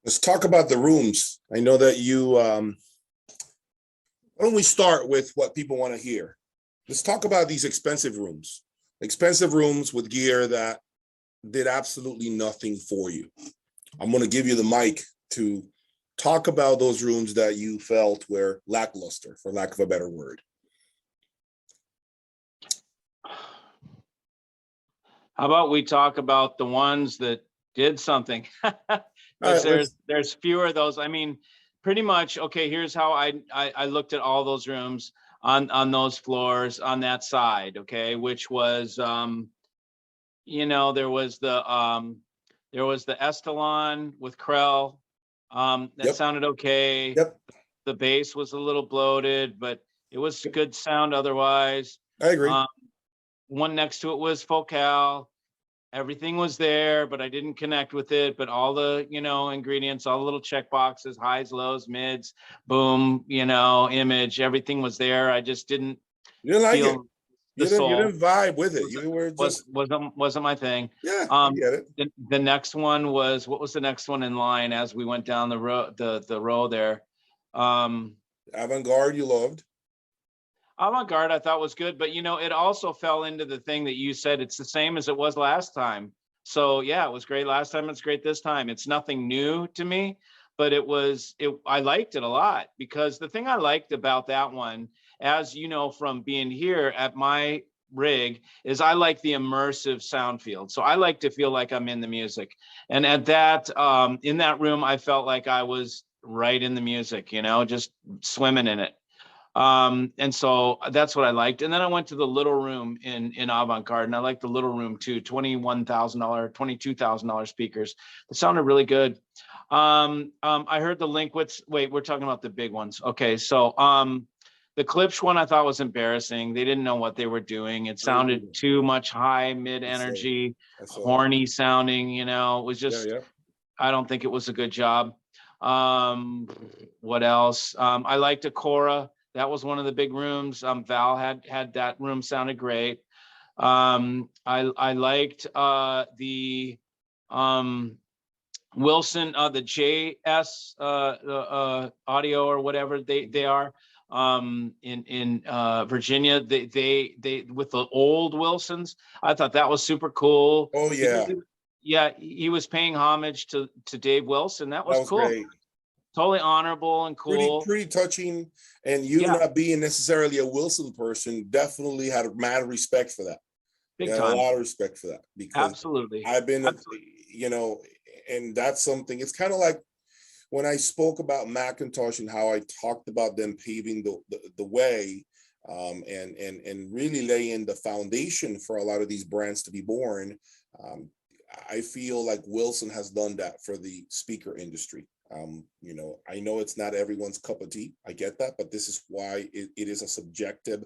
Let's talk about the rooms. I know that why don't we start with what people want to hear? Let's talk about these expensive rooms with gear that did absolutely nothing for you. I'm going to give you the mic to talk about those rooms that you felt were lackluster, for lack of a better word. How about we talk about the ones that did something? There's fewer of those. I mean, pretty much, okay, here's how I looked at all those rooms on those floors on that side, okay, which was there was the Estalon with Krell. That sounded okay. Yep. The bass was a little bloated, but it was good sound otherwise. I agree. One next to it was Focal. Everything was there, but I didn't connect with it. But all the, ingredients, all the little check boxes, highs, lows, mids, boom, image, everything was there. I just didn't feel the soul. You didn't vibe with it. You were just wasn't my thing. Yeah, I get it. The next one was, what was the next one in line as we went down the road, the row there? Avant-Garde you loved. Avant-Garde I thought was good, but it also fell into the thing that you said. It's the same as it was last time. So yeah, it was great last time. It's great this time. It's nothing new to me, but I liked it a lot, because the thing I liked about that one, as you know, from being here at my rig, is I like the immersive sound field. So I like to feel like I'm in the music. And at that, in that room, I felt like I was right in the music, just swimming in it. And so that's what I liked. And then I went to the little room in Avant-Garde, and I liked the little room too. $21,000, $22,000 speakers. It sounded really good. I heard the Linkwitz. Wait, we're talking about the big ones. Okay, so the Klipsch one I thought was embarrassing. They didn't know what they were doing. It sounded too much high mid energy, horny sounding. It was just. I don't think it was a good job. What else? I liked Acora. That was one of the big rooms. Val had that room, sounded great. I liked the Wilson, the JS audio or whatever they are in Virginia. They with the old Wilsons. I thought that was super cool. Oh yeah. He was paying homage to Dave Wilson. That was cool. Great. Totally honorable and cool. Pretty touching. And you not being necessarily a Wilson person, definitely had a mad respect for that. Big time. A lot of respect for that, because absolutely I've been, and that's something. It's kind of like when I spoke about Macintosh and how I talked about them paving the way, and really laying the foundation for a lot of these brands to be born. I feel like Wilson has done that for the speaker industry. I know it's not everyone's cup of tea. I get that, but this is why it is a subjective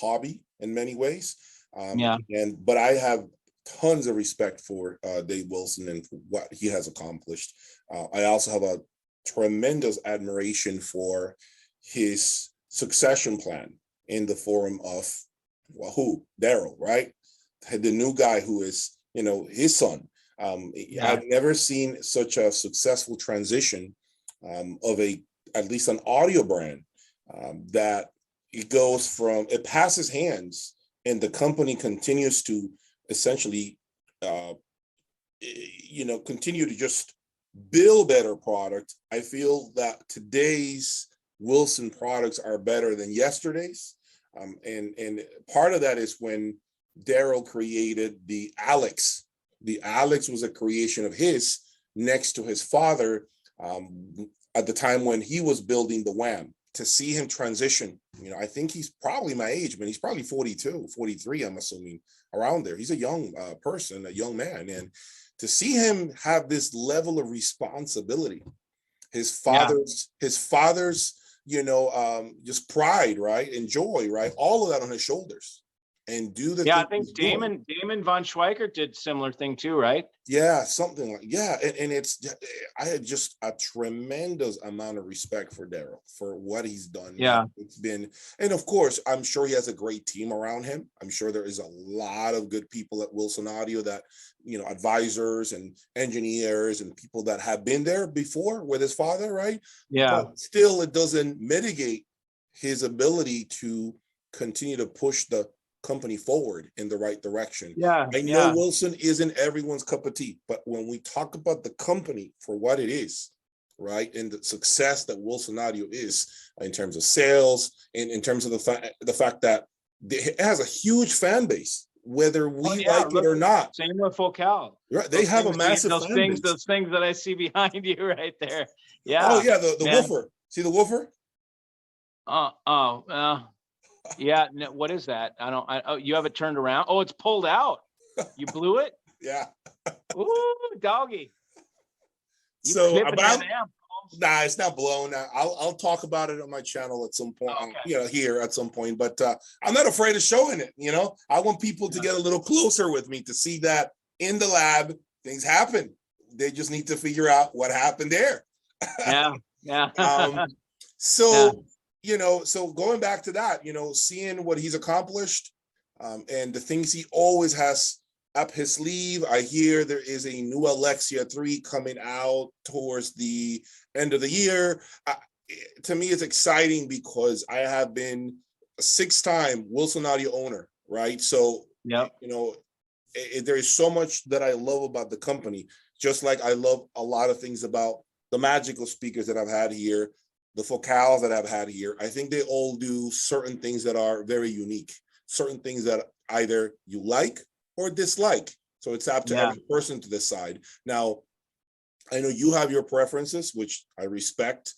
hobby in many ways. But I have tons of respect for Dave Wilson and for what he has accomplished. I also have a tremendous admiration for his succession plan in the form of Daryl, right? The new guy who is, his son. I've never seen such a successful transition of at least an audio brand, that it passes hands and the company continues to essentially, continue to just build better product. I feel that today's Wilson products are better than yesterday's. And part of that is when Daryl created the Alex. The Alex was a creation of his next to his father at the time when he was building the Wham. To see him transition, I think he's probably my age, but he's probably 42, 43, I'm assuming, around there. He's a young person, a young man. And to see him have this level of responsibility, his father's, just pride, right? And joy, right? All of that on his shoulders. and do the Yeah, I thing think he's doing. Damon von Schweikert did similar thing too, right? Yeah, something like, yeah, and it's, I had just a tremendous amount of respect for Daryl for what he's done, man. Yeah. It's been, and of course, I'm sure he has a great team around him. I'm sure there is a lot of good people at Wilson Audio that, advisors and engineers and people that have been there before with his father, right? Yeah. But still, it doesn't mitigate his ability to continue to push the company forward in the right direction. Yeah. I know Yeah. Wilson isn't everyone's cup of tea, but when we talk about the company for what it is, right, and the success that Wilson Audio is in terms of sales, and in terms of the fact that it has a huge fan base, whether Oh we yeah. like it Look, or not. same with Focal. Right, they have a massive fan base. Those things that I see behind you right there. Oh Yeah. yeah, the Man. woofer. See the woofer? Yeah. No, what is that? Oh, you have it turned around. Oh, it's pulled out. You blew it. Yeah. Ooh, doggy. You So clipping about that amp. Nah, it's not blown. I'll talk about it on my channel at some point. Okay. Here at some point. But I'm not afraid of showing it. I want people to get a little closer with me to see that in the lab things happen. They just need to figure out what happened there. Yeah. Yeah. So so going back to that, seeing what he's accomplished, and the things he always has up his sleeve. I hear there is a new Alexia 3 coming out towards the end of the year. To me, it's exciting because I have been a 6-time Wilson Audio owner, right? So, Yep. there is so much that I love about the company, just like I love a lot of things about the magical speakers that I've had here, the focals that I've had here. I think they all do certain things that are very unique, certain things that either you like or dislike. So it's up to every person to decide. Now, I know you have your preferences, which I respect.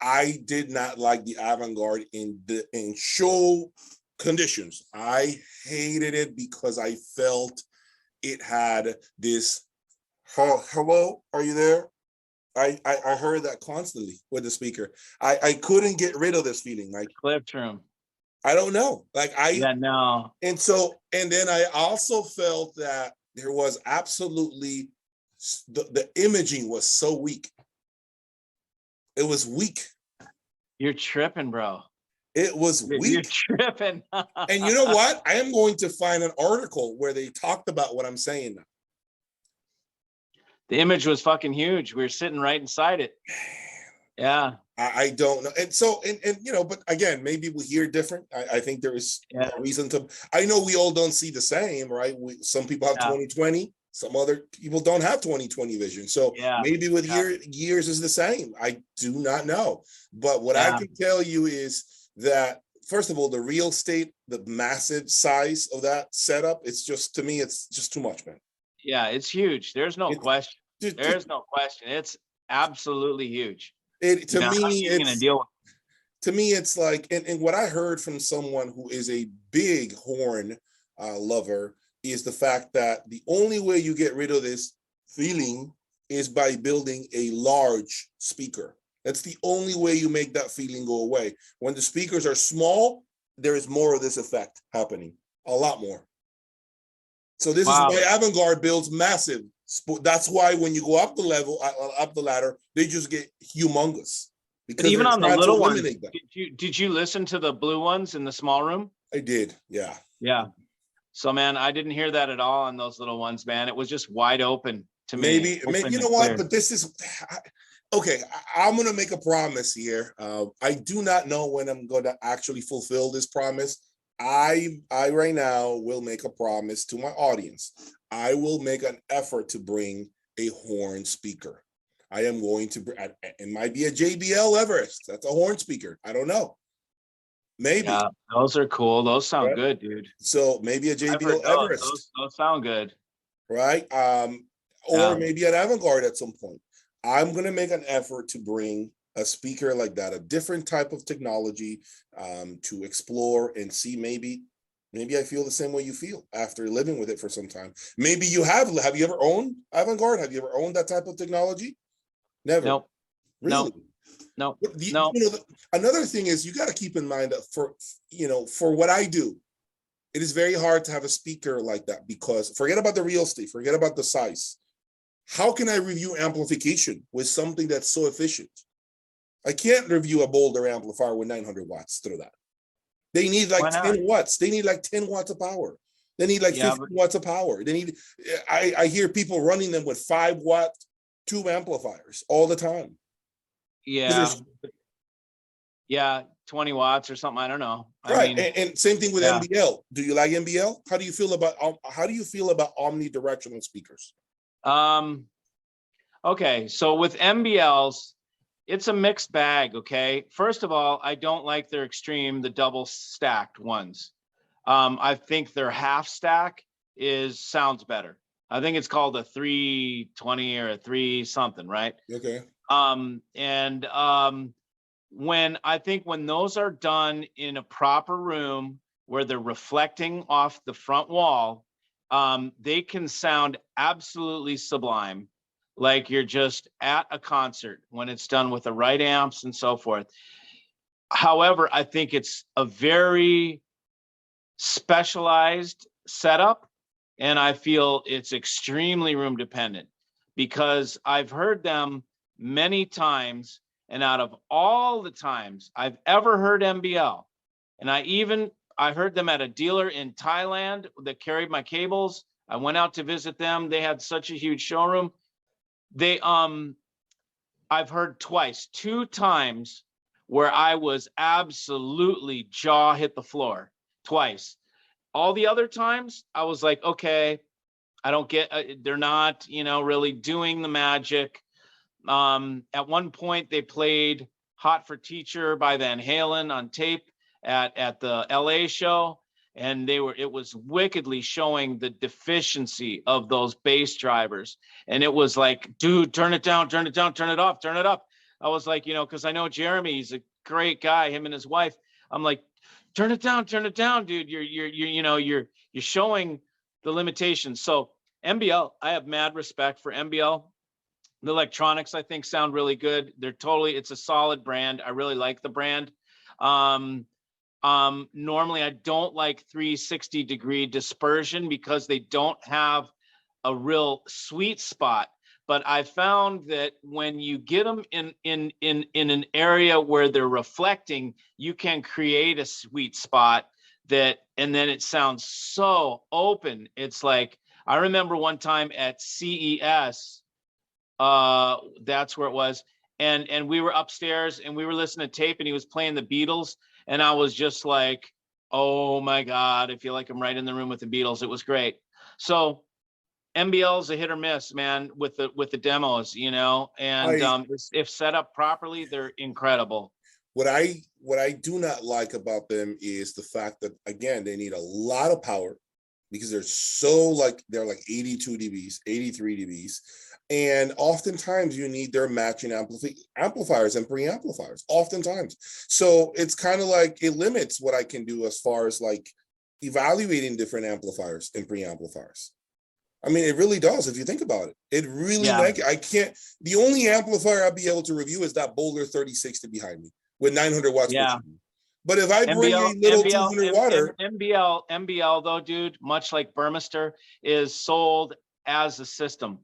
I did not like the Avant-Garde in show conditions. I hated it because I felt it had this, hello, are you there? I heard that constantly with the speaker. I couldn't get rid of this feeling. Like, Clipped room. I don't know. No. And then I also felt that there was absolutely, the imaging was so weak. It was weak. You're tripping, bro. It was weak. You're tripping. And you know what? I am going to find an article where they talked about what I'm saying now. The image was fucking huge. We were sitting right inside it. Yeah. I don't know. And so, but again, maybe we hear different. I think there is no reason to, I know we all don't see the same, right? Some people have 20/20, some other people don't have 20/20 vision. So maybe with years is the same. I do not know. But what I can tell you is that, first of all, the real estate, the massive size of that setup, it's just, to me, it's just too much, man. Yeah, it's huge. There's no question. There's no question. It's absolutely huge. To me, it's like, and what I heard from someone who is a big horn lover is the fact that the only way you get rid of this feeling is by building a large speaker. That's the only way you make that feeling go away. When the speakers are small, there is more of this effect happening, a lot more. So this is why Avant-Garde builds massive. That's why when you go up the ladder, they just get humongous. But even on the little ones, did you listen to the blue ones in the small room? I did, yeah. Yeah. So, man, I didn't hear that at all on those little ones, man. It was just wide open to me. Maybe you know what? But this is okay. I'm going to make a promise here. I do not know when I'm going to actually fulfill this promise. I right now will make a promise to my audience. I will make an effort to bring a horn speaker. I am going to, it might be a JBL Everest. That's a horn speaker. I don't know. Maybe. Yeah, those are cool. Those sound good, dude. So maybe a JBL Everest. Those sound good. Right? Or maybe an Avant-Garde at some point. I'm going to make an effort to bring a speaker like that, a different type of technology, to explore and see. Maybe I feel the same way you feel after living with it for some time. Maybe you have you ever owned Avant-Garde? Have you ever owned that type of technology? Never. Nope. Really? No. Another thing is, you got to keep in mind that for what I do, It is very hard to have a speaker like that because forget about the real estate, forget about the size. How can I review amplification with something that's so efficient? I can't review a Boulder amplifier with 900 watts through that. They need like 10 watts. They need like 10 watts of power. They need like 50 watts of power. They need, I hear people running them with 5-watt tube amplifiers all the time. Yeah. Yeah. 20 watts or something. I don't know. Right. And same thing with MBL. Do you like MBL? How do you feel about omnidirectional speakers? Okay. So with MBLs, it's a mixed bag. Okay. First of all, I don't like their extreme, the double stacked ones. I think their half stack sounds better. I think it's called a 320 or a 3 something, right? Okay. When those are done in a proper room where they're reflecting off the front wall, they can sound absolutely sublime, like you're just at a concert when it's done with the right amps and so forth. However, I think it's a very specialized setup, and I feel it's extremely room dependent, because I've heard them many times, and out of all the times I've ever heard MBL, and I heard them at a dealer in Thailand that carried my cables. I went out to visit them. They had such a huge showroom. I've heard 2 times where I was absolutely jaw hit the floor twice. All the other times I was like, okay, I don't get, they're not, really doing the magic. At one point they played Hot for Teacher by Van Halen on tape at the LA show. And it was wickedly showing the deficiency of those bass drivers. And it was like, dude, turn it down, turn it down, turn it off, turn it up. I was like, because I know Jeremy, he's a great guy, him and his wife. I'm like, turn it down, dude. You're showing the limitations. So MBL, I have mad respect for MBL. The electronics, I think, sound really good. It's a solid brand. I really like the brand. Normally I don't like 360-degree dispersion because they don't have a real sweet spot. But I found that when you get them in an area where they're reflecting, you can create a sweet spot and then it sounds so open. It's like, I remember one time at CES, that's where it was. And we were upstairs and we were listening to tape and he was playing the Beatles. And I was just like, oh my God, I feel like I'm right in the room with the Beatles. It was great. So MBL is a hit or miss, man, with the demos, and if set up properly, they're incredible. What I do not like about them is the fact that, again, they need a lot of power because they're like 82 dBs, 83 dBs. And oftentimes you need their matching amplifiers and preamplifiers, oftentimes. So it's kind of like, it limits what I can do as far as like evaluating different amplifiers and preamplifiers. I mean, it really does, if you think about it. It really, the only amplifier I'll be able to review is that Boulder 3060 behind me with 900 watts. Yeah. But if I bring a little 200 watt MBL though, dude, much like Burmester, is sold as a system.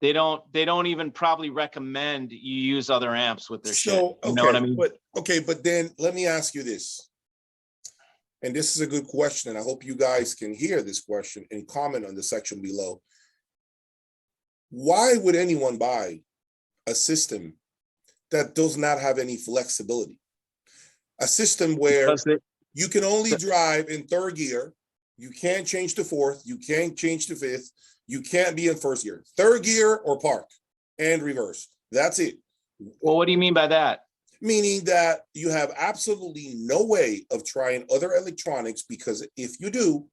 They don't even probably recommend you use other amps with their shit. You know what I mean? But then let me ask you this. And this is a good question, and I hope you guys can hear this question and comment on the section below. Why would anyone buy a system that does not have any flexibility? A system where you can only drive in 3rd gear, you can't change to 4th, you can't change to 5th, you can't be in 1st gear, 3rd gear or park and reverse. That's it. Well, what do you mean by that? Meaning that you have absolutely no way of trying other electronics, because if you do,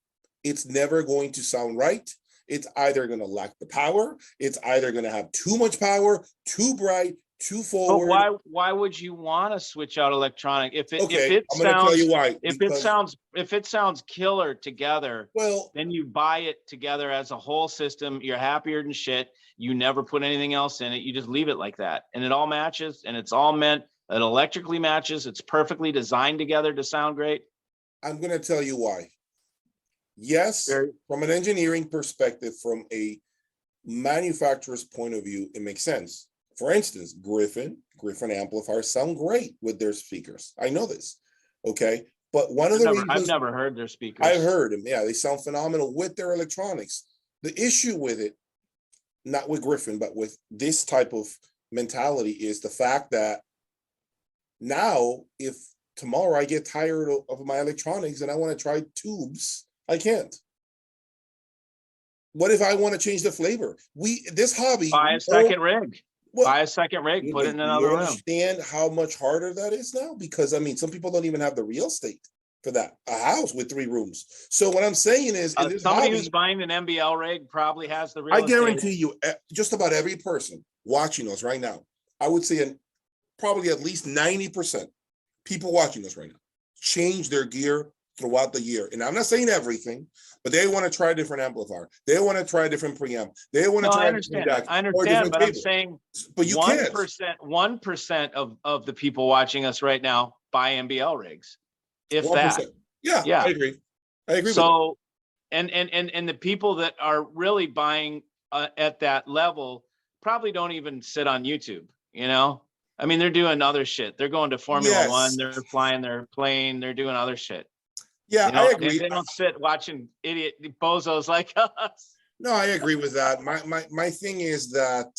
it's never going to sound right. It's either going to lack the power. It's either going to have too much power, too bright, too forward. But why would you want to switch out electronic if it I'm going to tell you why. If it sounds killer together, well, then you buy it together as a whole system. You're happier than shit. You never put anything else in it. You just leave it like that, and it all matches, and it's all meant. It electrically matches. It's perfectly designed together to sound great. I'm going to tell you why. Yes, Very, from an engineering perspective, from a manufacturer's point of view, it makes sense. For instance, Griffin amplifiers sound great with their speakers. I know this. Okay. But one of the I've reasons never heard their I've speakers. heard them, yeah, they sound phenomenal with their electronics. The issue with it, not with Griffin, but with this type of mentality, is the fact that now, if tomorrow I get tired of my electronics and I want to try tubes, I can't. What if I want to change the flavor? This hobby, Buy we a all second rig. well, Buy a second rig. Put it in do you another room. understand how much harder that is now? Because I mean, some people don't even have the real estate for that. A house with 3 rooms. So what I'm saying is, in this Somebody who's hobby, buying an MBL rig probably has the I real estate. guarantee you, just about every person watching us right now, I would say, probably at least 90% people watching us right now change their gear throughout the year. And I'm not saying everything, but they want to try a different amplifier. They want to try a different preamp. They want to No, try I a different understand. DAC I or a understand, different but I'm cable. saying But you one can't. percent, 1% of the people watching us right now buy MBL rigs, if that. 1%. Yeah, Yeah. I agree. I agree with that. So, and the people that are really buying at that level probably don't even sit on YouTube. You know, I mean, they're doing other shit. They're going to Formula One. Yes. They're flying their plane. They're doing other shit. Yeah, You I know, agree. they don't sit watching idiot bozos like us. No, I agree with that. My thing is that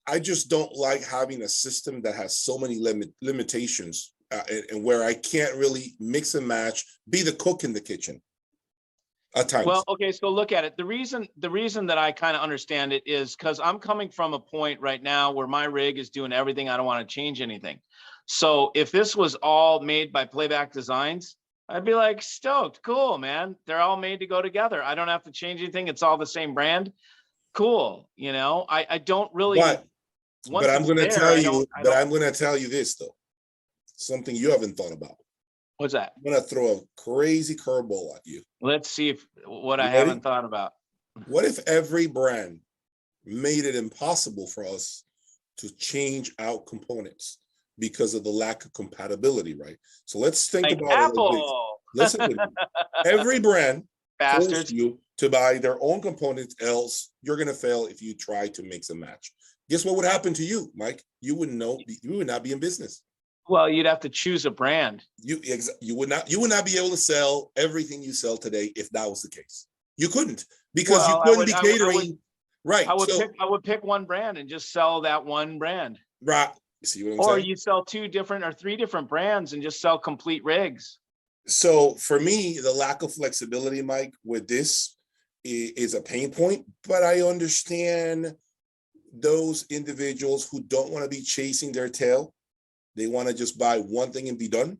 I just don't like having a system that has so many limitations, and where I can't really mix and match, be the cook in the kitchen at times. Well, okay, so look at it. The reason that I kind of understand it is because I'm coming from a point right now where my rig is doing everything. I don't want to change anything. So if this was all made by Playback Designs, I'd be like stoked. Cool, man. They're all made to go together. I don't have to change anything. It's all the same brand. Cool. You know, I don't really, But once I'm it's going to there, tell I you, don't, I'm going to tell you this though, something you haven't thought about. what's that? I'm going to throw a crazy curveball at you. Let's see if what I You ready? haven't thought about. What if every brand made it impossible for us to change out components because of the lack of compatibility, right? So let's think Like about it like this. Apple. Listen to me. Every brand forces Bastards. you to buy their own components, else you're going to fail if you try to mix and match. Guess what would happen to you, Mike? You would not be in business. Well, you'd have to choose a brand. You would not be able to sell everything you sell today if that was the case. You couldn't, because you couldn't be catering. Right. I would pick one brand and just sell that one brand. Right. You see what I'm Or saying? you sell 2 different or 3 different brands and just sell complete rigs. So for me, the lack of flexibility, Mike, with this is a pain point, but I understand those individuals who don't want to be chasing their tail. They want to just buy one thing and be done.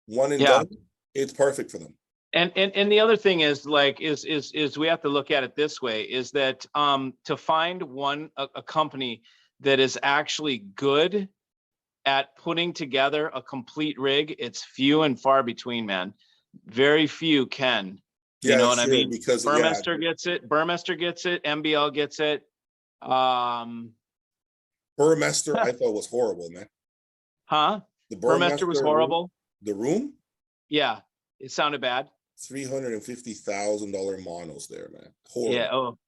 One and done. It's perfect for them. And the other thing is like is we have to look at it this way, is that to find a company that is actually good at putting together a complete rig, it's few and far between, man. Very few can. You know what I mean? Because Burmester gets it. MBL gets it. Burmester, I thought was horrible, man. Huh? The Burmester was horrible. The room? Yeah, it sounded bad. $350,000 monos there, man. Horrible. Yeah. Oh.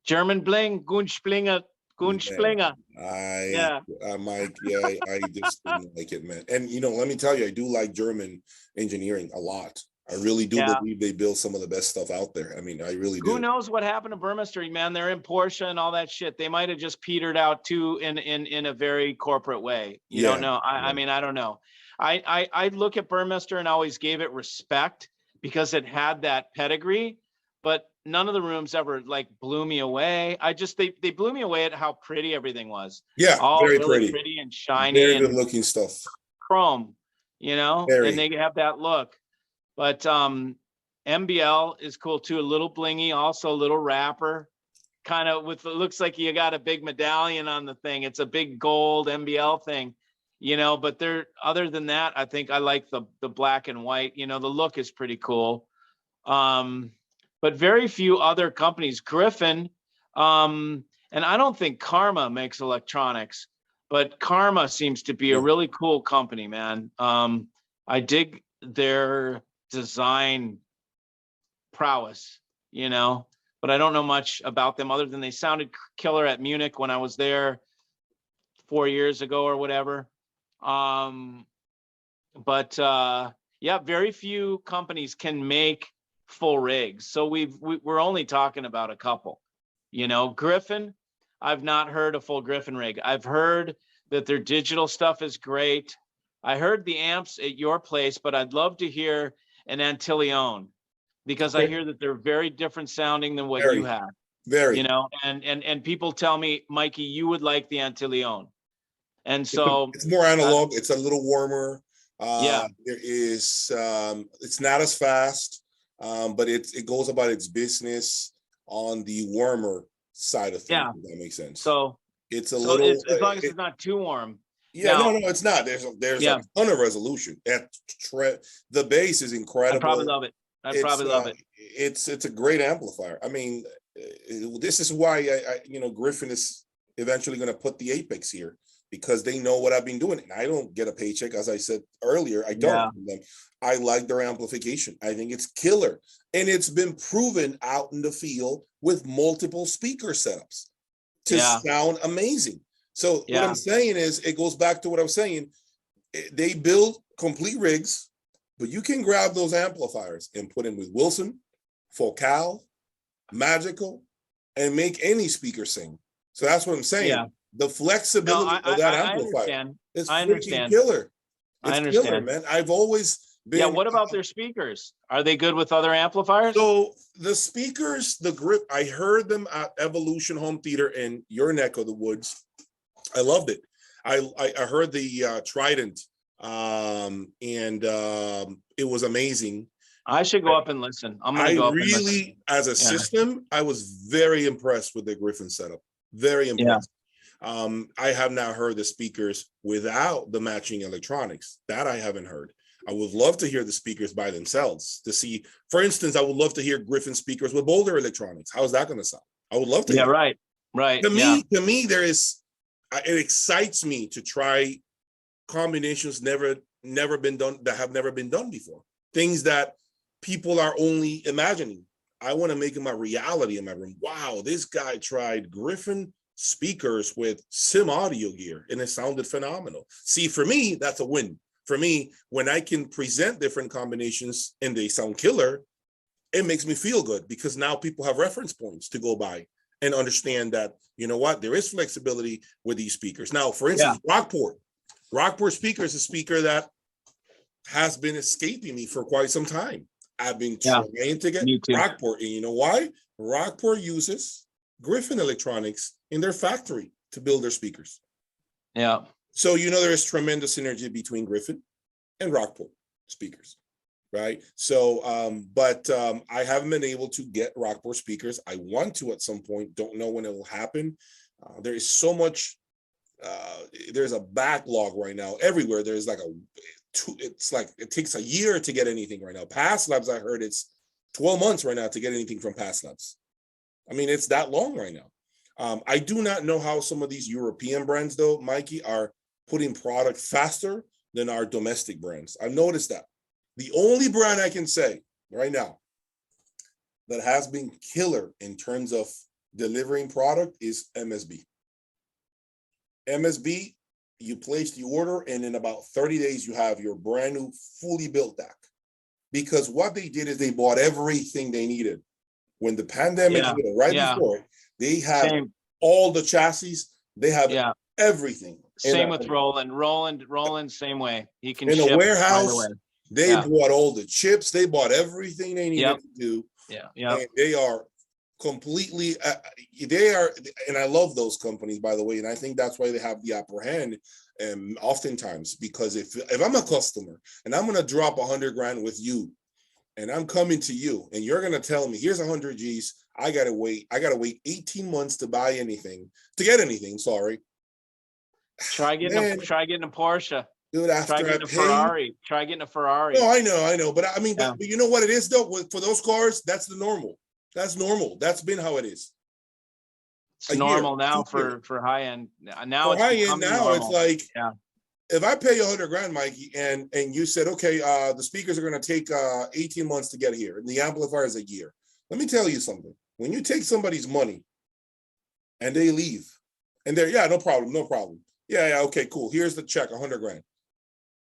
German bling, Gunsplinge. Yeah. Mike, I just didn't like it, man. And let me tell you, I do like German engineering a lot. I really do believe they build some of the best stuff out there. I mean, I really do. Who knows what happened to Burmester, man? They're in Porsche and all that shit. They might have just petered out too in a very corporate way. You don't know. I mean, I don't know. I look at Burmester and always gave it respect because it had that pedigree, but none of the rooms ever like blew me away. They blew me away at how pretty everything was. Yeah, all very really pretty and shiny, very and good looking stuff. Chrome, and they have that look. But MBL is cool too, a little blingy, also a little wrapper, kind of it looks like you got a big medallion on the thing. It's a big gold MBL thing, but other than that, I think I like the black and white, the look is pretty cool. But very few other companies, Griffin, and I don't think Karma makes electronics, but Karma seems to be a really cool company, man. I dig their design prowess, but I don't know much about them other than they sounded killer at Munich when I was there 4 years ago or whatever. But yeah, very few companies can make full rigs. So we're only talking about a couple. Griffin, I've not heard a full Griffin rig. I've heard that their digital stuff is great. I heard the amps at your place, but I'd love to hear an Antilleon, because I hear that they're very different sounding than what you have. Very. And people tell me, Mikey, you would like the Antilleon. And so it's more analog. It's a little warmer. Yeah. There is, it's not as fast, but it goes about its business on the warmer side of things. Yeah. If that makes sense. So it's a little, as long as it's not too warm. Yeah, no, it's not. There's a ton of resolution. The bass is incredible. I probably love it. Love it. It's a great amplifier. I mean, this is why Griffin is eventually going to put the Apex here, because they know what I've been doing. And I don't get a paycheck, as I said earlier. I don't. Yeah. I like their amplification. I think it's killer. And it's been proven out in the field with multiple speaker setups to sound amazing. So what I'm saying is, it goes back to what I was saying. They build complete rigs, but you can grab those amplifiers and put in with Wilson, Focal, Magical, and make any speaker sing. So that's what I'm saying. Yeah. The flexibility of that amplifier is freaking killer. It's killer, man. I've always been. Yeah. What about their speakers? Are they good with other amplifiers? So the speakers, the grip, I heard them at Evolution Home Theater in your neck of the woods. I loved it. I heard the Trident, and it was amazing. I should go up and listen. I'm going to go up and listen. As a system, I was very impressed with the Griffin setup. Very impressed. Yeah. I have now heard the speakers without the matching electronics. That I haven't heard. I would love to hear the speakers by themselves to see. For instance, I would love to hear Griffin speakers with Boulder electronics. How's that going to sound? I would love to. Yeah, right. To me, there is. It excites me to try combinations never been done, that have never been done before. Things that people are only imagining. I want to make them a reality in my room. Wow, this guy tried Griffin speakers with Sim audio gear and it sounded phenomenal. See, for me, that's a win. For me, when I can present different combinations and they sound killer, it makes me feel good, because now people have reference points to go by and understand that, there is flexibility with these speakers. Now, for instance, Rockport speakers is a speaker that has been escaping me for quite some time. I've been trying to get Rockport, and you know why? Rockport uses Griffin electronics in their factory to build their speakers. Yeah. So, there is tremendous synergy between Griffin and Rockport speakers. Right. So, I haven't been able to get Rockport speakers. I want to at some point. Don't know when it will happen. There is so much. There's a backlog right now everywhere. There's it takes a year to get anything right now. Pass Labs, I heard it's 12 months right now to get anything from Pass Labs. I mean, it's that long right now. I do not know how some of these European brands, though, Mikey, are putting product faster than our domestic brands. I've noticed that. The only brand I can say right now that has been killer in terms of delivering product is MSB. MSB, you place the order, and in about 30 days, you have your brand new, fully built DAC. Because what they did is they bought everything they needed. When the pandemic hit, before it, they had all the chassis, they have everything. Same with Roland. Roland, same way. He can in ship a warehouse. They bought all the chips. They bought everything they needed to do. Yeah. And they are completely, and I love those companies, by the way. And I think that's why they have the upper hand. And oftentimes, because if I'm a customer and I'm going to drop $100,000 with you, and I'm coming to you, and you're going to tell me, here's 100 G's. I got to wait 18 months to get anything. Sorry. Try getting a Porsche. Dude, try getting a Ferrari. Try getting a Ferrari. No, I know. But I mean, but you know what it is, though? For those cars, that's the normal. That's normal. That's been how it is. It's normal now for high end. Now for high end, now it's like if I pay you 100 grand, Mikey, and you said, okay, the speakers are going to take 18 months to get here, and the amplifier is a year. Let me tell you something. When you take somebody's money and they leave, and they're, yeah, no problem, no problem. Yeah, okay, cool. Here's the check, 100 grand.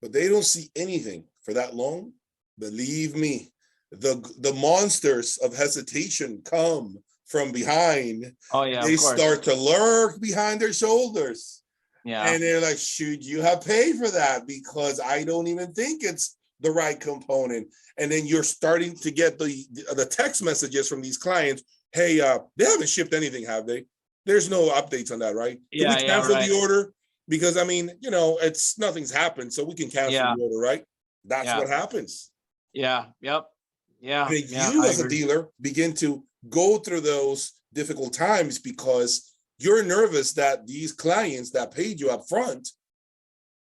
But they don't see anything for that long. Believe me, the monsters of hesitation come from behind. Oh yeah, They of course. start to lurk behind their shoulders. Yeah. And they're like, should you have paid for that? Because I don't even think it's the right component. And then you're starting to get the text messages from these clients. Hey, they haven't shipped anything, have they? There's no updates on that, right? Can we cancel the order? Because I mean, it's nothing's happened, so we can cancel the order, right? That's what happens. Yeah. Yep. Yeah. And you as a dealer begin to go through those difficult times because you're nervous that these clients that paid you up front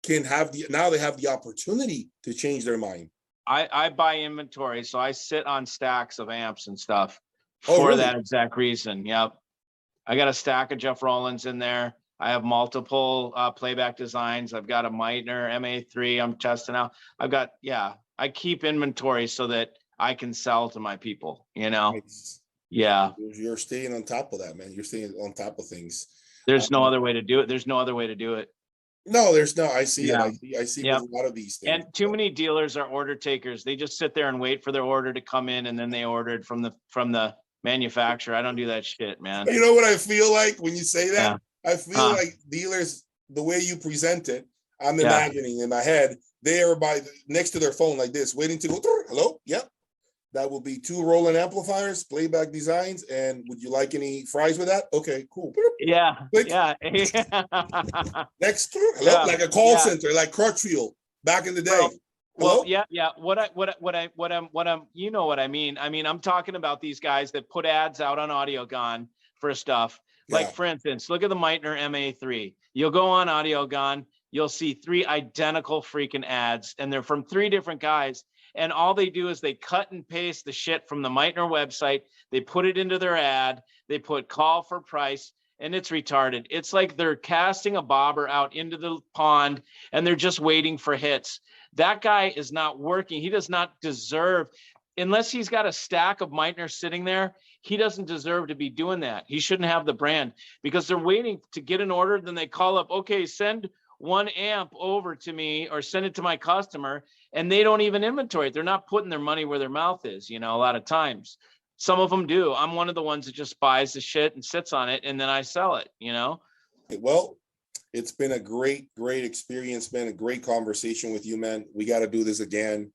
can have now they have the opportunity to change their mind. I buy inventory, so I sit on stacks of amps and stuff for that exact reason. Yep. I got a stack of Jeff Rollins in there. I have multiple playback designs. I've got a Meitner MA3 I'm testing out. I keep inventory so that I can sell to my people, Nice. Yeah. You're staying on top of that, man. You're staying on top of things. There's no other way to do it. There's no other way to do it. No, there's no, I see it. I see with a lot of these things. And too many dealers are order takers. They just sit there and wait for their order to come in and then they order it from the manufacturer. I don't do that shit, man. You know what I feel like when you say that? Yeah. I feel like dealers, the way you present it, I'm imagining in my head, they are next to their phone like this, waiting to go, hello? Yep. That will be 2 Roland amplifiers, playback designs, and would you like any fries with that? Okay, cool. Yeah. Click. Yeah. Next, hello, like a call center, like Crutchfield back in the day. Well, yeah. What I'm, you know what I mean? I mean, I'm talking about these guys that put ads out on AudioGone for stuff. Like, for instance, look at the Meitner MA3. You'll go on AudioGone, you'll see 3 identical freaking ads, and they're from 3 different guys. And all they do is they cut and paste the shit from the Meitner website. They put it into their ad. They put call for price, and it's retarded. It's like they're casting a bobber out into the pond, and they're just waiting for hits. That guy is not working. He does not deserve, unless he's got a stack of Meitner sitting there, he doesn't deserve to be doing that. He shouldn't have the brand because they're waiting to get an order. Then they call up, okay, send 1 amp over to me or send it to my customer, and they don't even inventory it. They're not putting their money where their mouth is, a lot of times. Some of them do. I'm one of the ones that just buys the shit and sits on it, and then I sell it, Well, it's been a great experience, man. A great conversation with you, man. We got to do this again.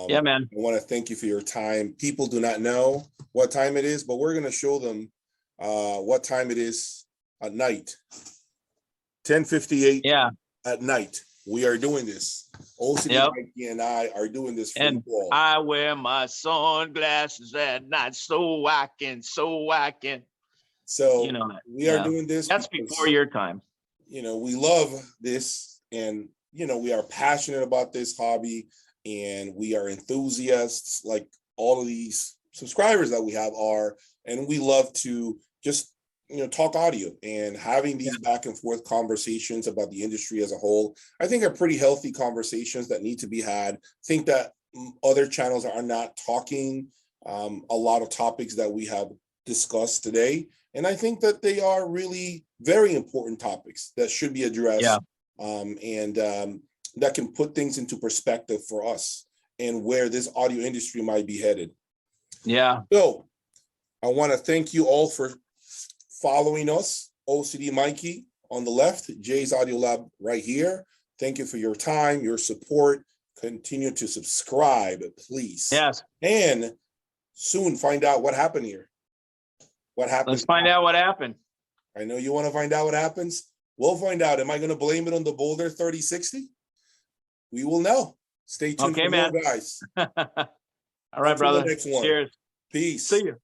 Yeah, man. I want to thank you for your time. People do not know what time it is, but we're going to show them what time it is at night. 10:58 at night. We are doing this. OCD Mikey and I are doing this for you all. I wear my sunglasses at night so I can. So we are doing this. That's before your time. We love this, and we are passionate about this hobby, and we are enthusiasts like all of these subscribers that we have are, and we love to just talk audio, and having these back and forth conversations about the industry as a whole, I think are pretty healthy conversations that need to be had. I think that other channels are not talking a lot of topics that we have discussed today. And I think that they are really very important topics that should be addressed and that can put things into perspective for us and where this audio industry might be headed. Yeah. So I want to thank you all for following us. OCD Mikey on the left, Jay's Audio Lab right here. Thank you for your time, your support. Continue to subscribe, please. Yes. And soon find out what happened here. What happened? Let's find out what happened. I know you want to find out what happens. We'll find out. Am I going to blame it on the Boulder 3060? We will know. Stay tuned for more, guys. All right, brother. Next one. Cheers. Peace. See you.